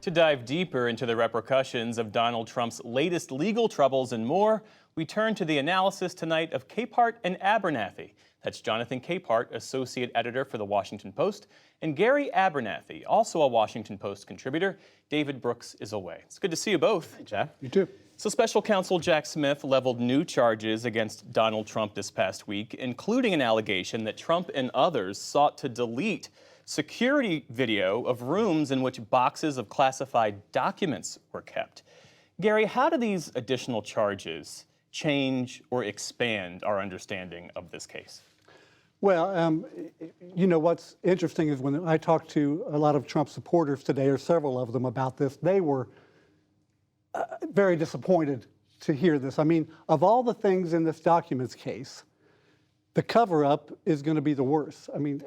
To dive deeper into the repercussions of Donald Trump's latest legal troubles and more, we turn to the analysis tonight of Capehart and Abernathy. That's Jonathan Capehart, associate editor for The Washington Post, and Gary Abernathy, also a Washington Post contributor. David Brooks is away. It's good to see you both. Hey, Jeff. You too. So Special Counsel Jack Smith leveled new charges against Donald Trump this past week, including an allegation that Trump and others sought to delete security video of rooms in which boxes of classified documents were kept. Gary, how do these additional charges change or expand our understanding of this case? Well, you know, what's interesting is when I talked to a lot of Trump supporters today, or several of them about this, they were very disappointed to hear this. I mean, of all the things in this documents case, the cover-up is going to be the worst. I mean,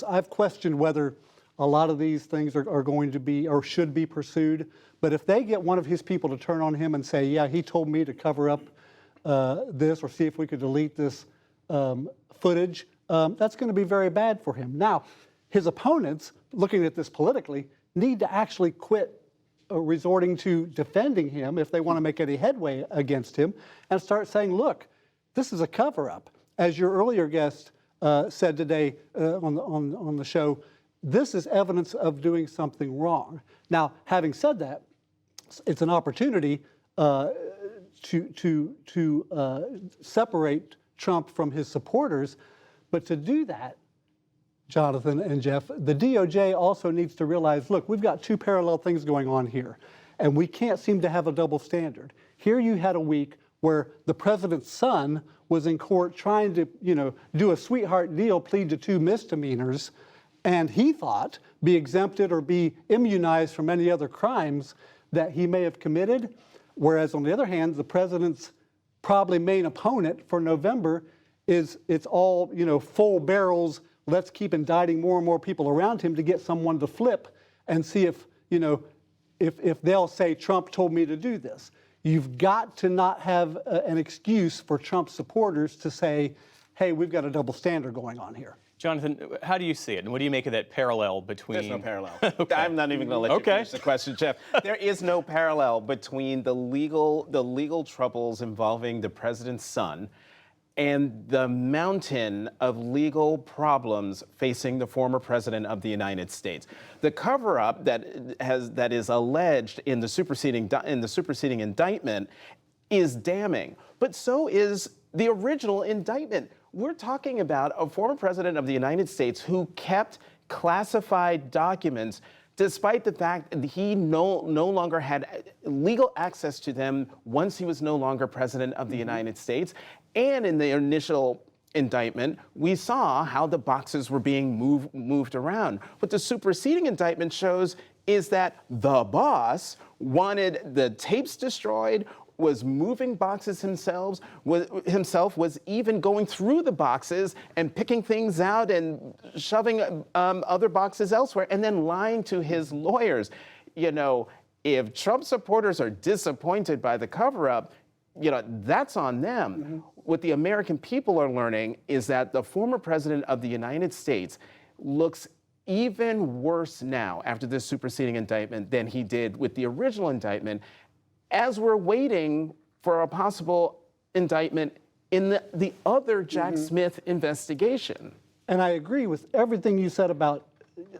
I've questioned whether a lot of these things are going to be or should be pursued, but if they get one of his people to turn on him and say, yeah, he told me to cover up this, or see if we could delete this footage, that's going to be very bad for him. Now, his opponents, looking at this politically, need to actually quit resorting to defending him if they want to make any headway against him, and start saying, look, this is a cover-up. As your earlier guest said today on the show, this is evidence of doing something wrong. Now, having said that, it's an opportunity to separate Trump from his supporters, but to do that, Jonathan and Jeff, the DOJ also needs to realize, look, we've got two parallel things going on here, and we can't seem to have a double standard. Here you had a week where the president's son was in court trying to, do a sweetheart deal, plead to 2 misdemeanors, and he thought be exempted or be immunized from any other crimes that he may have committed. Whereas on the other hand, the president's probably main opponent for November it's all, full barrels. Let's keep indicting more and more people around him to get someone to flip and see if they'll say Trump told me to do this. You've got to not have an excuse for Trump supporters to say, hey, we've got a double standard going on here. Jonathan, how do you see it, and what do you make of that parallel between... There's no parallel. Okay. I'm not even going to let you finish the question, Jeff. There is no parallel between the legal troubles involving the president's son and the mountain of legal problems facing the former president of the United States. The cover-up that is alleged in the superseding indictment is damning, but so is the original indictment. We're talking about a former president of the United States who kept classified documents despite the fact that he no longer had legal access to them once he was no longer president of the United States. And in the initial indictment, we saw how the boxes were being moved around. What the superseding indictment shows is that the boss wanted the tapes destroyed, was moving boxes himself, was even going through the boxes and picking things out and shoving other boxes elsewhere, and then lying to his lawyers. If Trump supporters are disappointed by the cover-up, that's on them. Mm-hmm. What the American people are learning is that the former president of the United States looks even worse now after this superseding indictment than he did with the original indictment, as we're waiting for a possible indictment in the other Jack Smith investigation. And I agree with everything you said about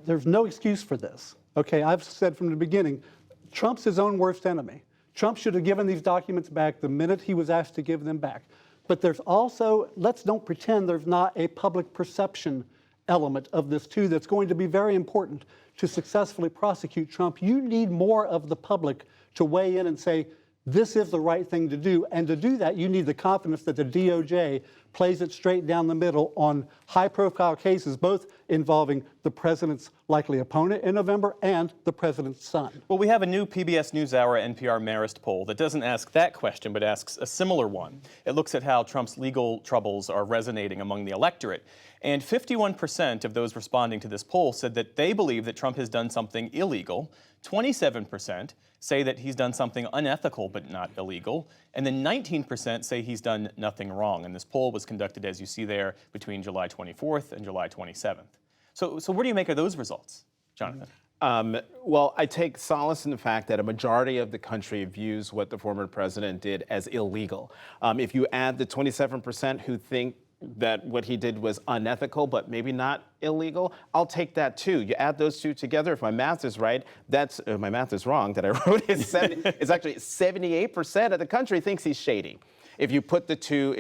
there's no excuse for this. Okay, I've said from the beginning, Trump's his own worst enemy. Trump should have given these documents back the minute he was asked to give them back. But there's also, let's don't pretend there's not a public perception element of this too that's going to be very important to successfully prosecute Trump. You need more of the public to weigh in and say, this is the right thing to do. And to do that, you need the confidence that the DOJ plays it straight down the middle on high-profile cases, both involving the president's likely opponent in November and the president's son. Well, we have a new PBS NewsHour NPR Marist poll that doesn't ask that question, but asks a similar one. It looks at how Trump's legal troubles are resonating among the electorate. And 51% of those responding to this poll said that they believe that Trump has done something illegal. 27% say that he's done something unethical but not illegal. And then 19% say he's done nothing wrong. And this poll was conducted, as you see there, between July 24th and July 27th. So what do you make of those results, Jonathan? Well, I take solace in the fact that a majority of the country views what the former president did as illegal. If you add the 27% who think that what he did was unethical, but maybe not illegal, I'll take that too. You add those two together, if my math is right, that's, my math is wrong that I wrote, it's actually 78% of the country thinks he's shady. If you put the two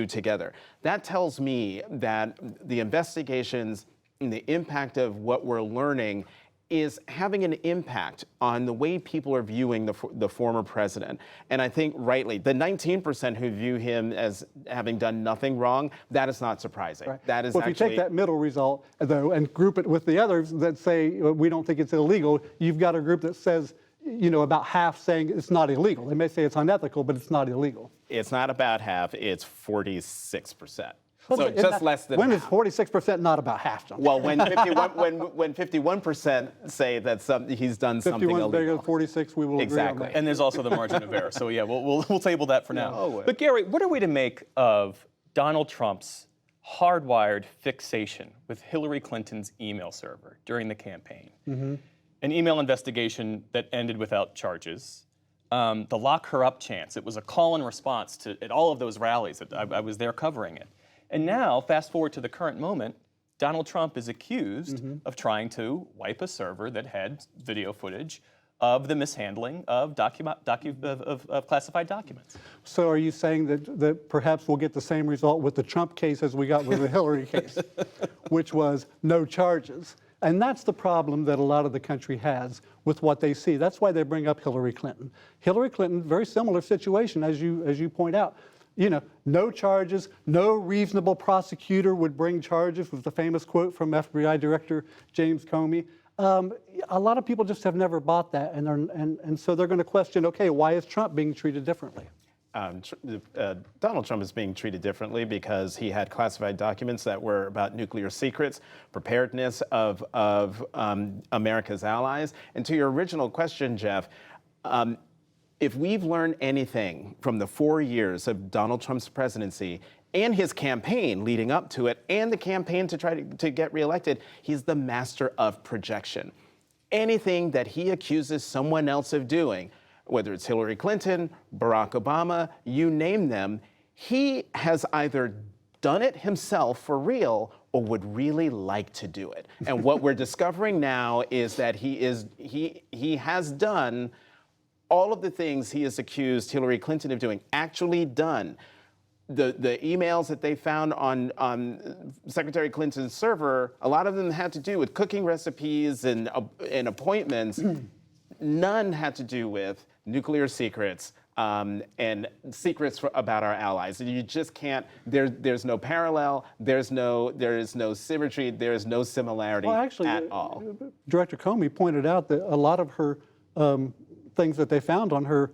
together, that tells me that the investigations and the impact of what we're learning is having an impact on the way people are viewing the former president. And I think rightly, the 19% who view him as having done nothing wrong, that is not surprising. Right. That is well, if you take that middle result, though, and group it with the others that say we don't think it's illegal, you've got a group that says, about half saying it's not illegal. They may say it's unethical, but it's not illegal. It's not about half, it's 46%. Well, So just less than when half. is 46% not about half, John? Well, when 51% say that he's done something 51 is bigger illegal. than 46, we will Exactly. agree on that. And there's also the margin of error. So yeah, we'll table that for now. Oh, But Gary, what are we to make of Donald Trump's hardwired fixation with Hillary Clinton's email server during the campaign? An email investigation that ended without charges. The lock her up chance. It was a call and response at all of those rallies. I was there covering it. And now, fast forward to the current moment, Donald Trump is accused of trying to wipe a server that had video footage of the mishandling of classified documents. So are you saying that perhaps we'll get the same result with the Trump case as we got with the Hillary case, which was no charges? And that's the problem that a lot of the country has with what they see. That's why they bring up Hillary Clinton. Hillary Clinton, very similar situation as you point out. No charges, no reasonable prosecutor would bring charges, was the famous quote from FBI Director James Comey. A lot of people just have never bought that, and so they're going to question, okay, why is Trump being treated differently? Donald Trump is being treated differently because he had classified documents that were about nuclear secrets, preparedness of America's allies. And to your original question, Jeff, if we've learned anything from the 4 years of Donald Trump's presidency and his campaign leading up to it and the campaign to try to get reelected, he's the master of projection. Anything that he accuses someone else of doing, whether it's Hillary Clinton, Barack Obama, you name them, he has either done it himself for real or would really like to do it. And what we're discovering now is that he has done all of the things he has accused Hillary Clinton of doing, actually done. The emails that they found on Secretary Clinton's server, a lot of them had to do with cooking recipes and appointments. None had to do with nuclear secrets and secrets about our allies. You just can't. There's no parallel. There is no symmetry. There is no similarity at all. Director Comey pointed out that a lot of her things that they found on her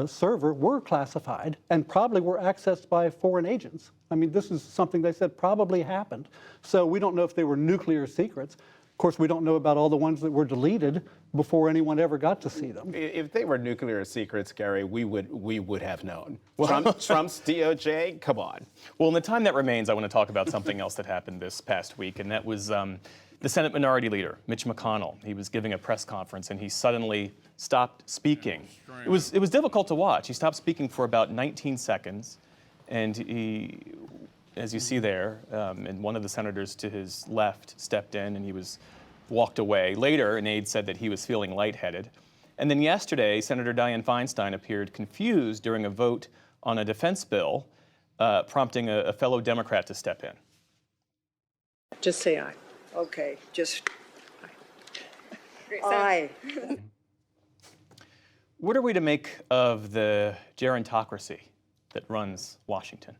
server were classified and probably were accessed by foreign agents. I mean, this is something they said probably happened. So we don't know if they were nuclear secrets. Of course, we don't know about all the ones that were deleted before anyone ever got to see them. If they were nuclear secrets, Gary, we would have known. Trump's DOJ, come on. Well, in the time that remains, I want to talk about something else that happened this past week, and that was the Senate Minority Leader, Mitch McConnell. He was giving a press conference, and he suddenly stopped speaking. It was difficult to watch. He stopped speaking for about 19 seconds, and he, as you see there, and one of the senators to his left stepped in, and he walked away. Later, an aide said that he was feeling lightheaded. And then yesterday, Senator Dianne Feinstein appeared confused during a vote on a defense bill, prompting a fellow Democrat to step in. Just say aye. Okay, just Aye. What are we to make of the gerontocracy that runs Washington?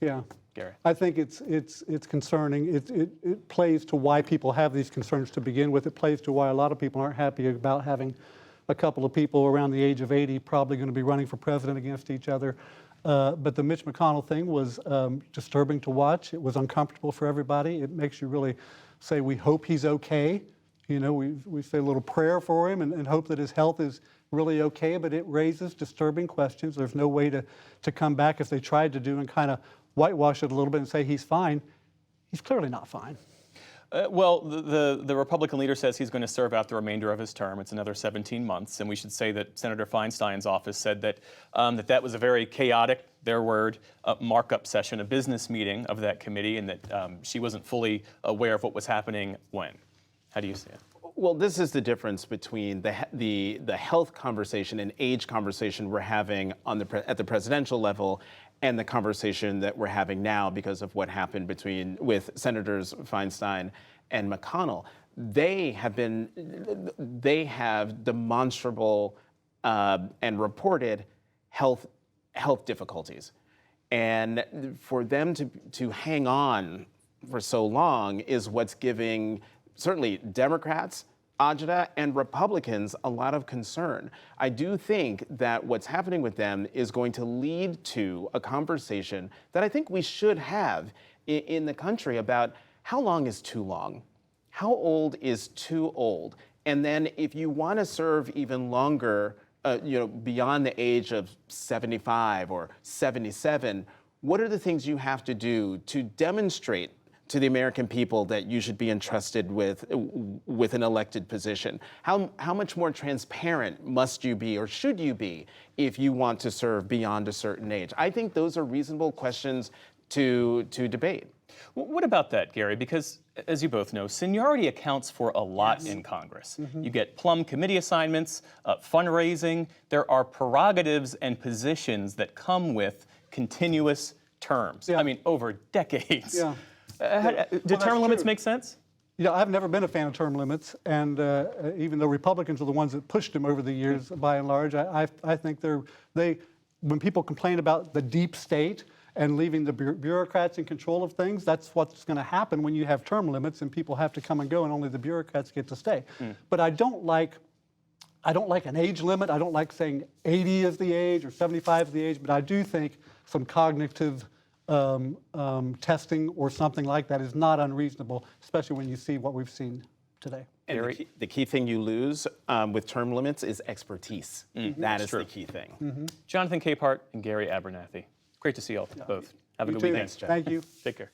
Yeah. Gary. I think it's concerning. It plays to why people have these concerns to begin with. It plays to why a lot of people aren't happy about having a couple of people around the age of 80 probably going to be running for president against each other. But the Mitch McConnell thing was disturbing to watch. It was uncomfortable for everybody. It makes you really say, we hope he's okay. You know, we say a little prayer for him and hope that his health is really okay, but it raises disturbing questions. There's no way to come back if they tried to do and kind of whitewash it a little bit and say he's fine. He's clearly not fine. Well, the Republican leader says he's going to serve out the remainder of his term. It's another 17 months, and we should say that Senator Feinstein's office said that that was a very chaotic, their word, markup session, a business meeting of that committee, and that she wasn't fully aware of what was happening when. How do you see it? Well, this is the difference between the health conversation and age conversation we're having at the presidential level and the conversation that we're having now because of what happened with Senators Feinstein and McConnell. They have demonstrable and reported health difficulties. And for them to hang on for so long is what's giving certainly Democrats, Ajda, and Republicans a lot of concern. I do think that what's happening with them is going to lead to a conversation that I think we should have in the country about how long is too long? How old is too old? And then if you want to serve even longer, beyond the age of 75 or 77, what are the things you have to do to demonstrate to the American people that you should be entrusted with an elected position? How much more transparent must you be or should you be if you want to serve beyond a certain age? I think those are reasonable questions to debate. What about that, Gary? Because, as you both know, seniority accounts for a lot in Congress. You get plum committee assignments, fundraising. There are prerogatives and positions that come with continuous terms. I mean, over decades. Do term limits make sense? I've never been a fan of term limits, and even though Republicans are the ones that pushed them over the years, by and large, I think when people complain about the deep state and leaving the bureaucrats in control of things, that's what's going to happen when you have term limits and people have to come and go and only the bureaucrats get to stay. But I don't like an age limit. I don't like saying 80 is the age or 75 is the age, but I do think some cognitive testing or something like that is not unreasonable, especially when you see what we've seen today. And the key thing you lose with term limits is expertise. That is the key thing. Jonathan Capehart and Gary Abernathy. Great to see you all both. Have a good weekend. Thank you. Take care.